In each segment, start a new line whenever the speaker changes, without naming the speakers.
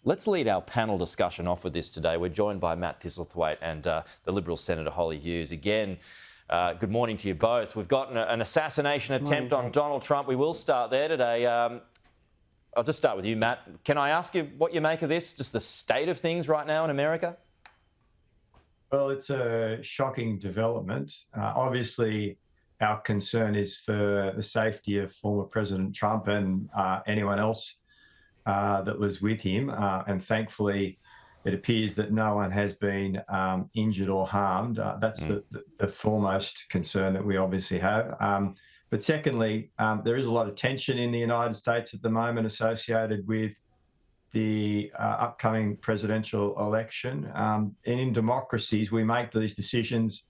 Let's lead our panel discussion off with this today. We're joined by Matt Thistlethwaite and the Liberal Senator Holly Hughes. Again, good morning to you both. We've got an assassination attempt on Donald Trump. We will start there today. I'll just start with you, Matt. Can I ask you what you make of this, just the state of things right now in America?
Well, it's a shocking development. Obviously, our concern is for the safety of former President Trump and anyone else that was with him. And thankfully, it appears that no one has been injured or harmed. That's the foremost concern that we obviously have. But secondly, there is a lot of tension in the United States at the moment associated with the upcoming presidential election. And in democracies, we make these decisions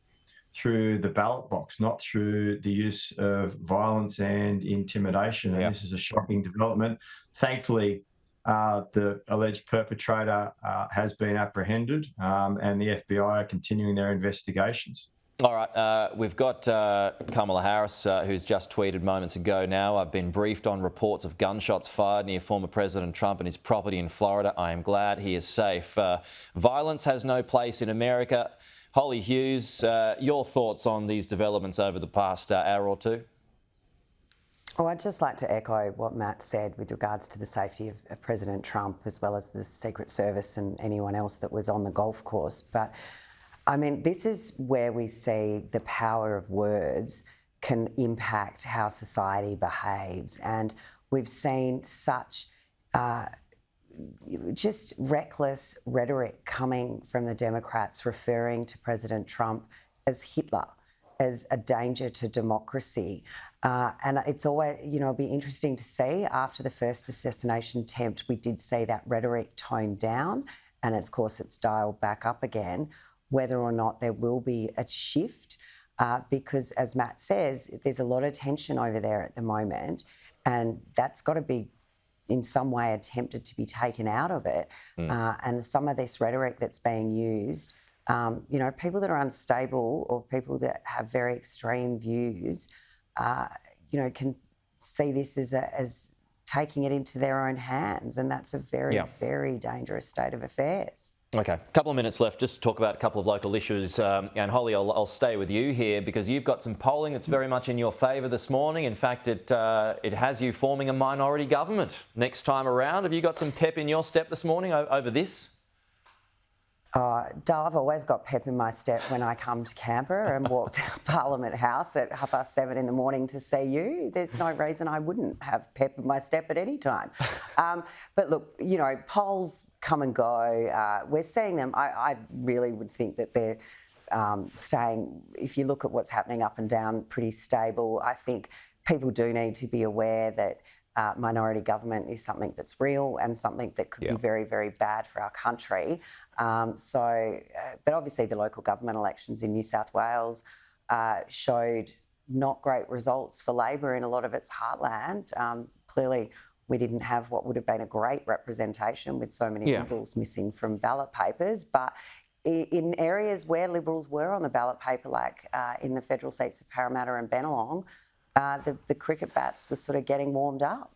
through the ballot box, not through the use of violence and intimidation. And this is a shocking development. Thankfully, the alleged perpetrator has been apprehended, and the FBI are continuing their investigations.
All right, we've got Kamala Harris, who's just tweeted moments ago now, "I've been briefed on reports of gunshots fired near former President Trump and his property in Florida. I am glad he is safe. Violence has no place in America." Holly Hughes, your thoughts on these developments over the past hour or two?
Oh, I'd just like to echo what Matt said with regards to the safety of President Trump, as well as the Secret Service and anyone else that was on the golf course. But I mean, this is where we see the power of words can impact how society behaves. And we've seen such just reckless rhetoric coming from the Democrats referring to President Trump as Hitler, as a danger to democracy. And it's always, it'll be interesting to see after the first assassination attempt, we did see that rhetoric toned down. And of course, it's dialed back up again, whether or not there will be a shift, because as Matt says, there's a lot of tension over there at the moment, and that's got to be in some way attempted to be taken out of it. And some of this rhetoric that's being used, people that are unstable or people that have very extreme views, can see this as taking it into their own hands. And that's a very, very dangerous state of affairs.
Okay, a couple of minutes left just to talk about a couple of local issues. And Holly, I'll stay with you here because you've got some polling that's very much in your favour this morning. In fact, it has you forming a minority government next time around. Have you got some pep in your step this morning over this?
Dale, I've always got pep in my step when I come to Canberra and walk to Parliament House at 7:30 in the morning to see you. There's no reason I wouldn't have pep in my step at any time. But look, polls come and go. We're seeing them. I really would think that they're staying, if you look at what's happening up and down, pretty stable. I think people do need to be aware that minority government is something that's real and something that could be very, very bad for our country. But obviously the local government elections in New South Wales showed not great results for Labor in a lot of its heartland. Clearly, we didn't have what would have been a great representation with so many Liberals missing from ballot papers. But in areas where Liberals were on the ballot paper, like in the federal seats of Parramatta and Bennelong, the cricket bats were sort of getting warmed up.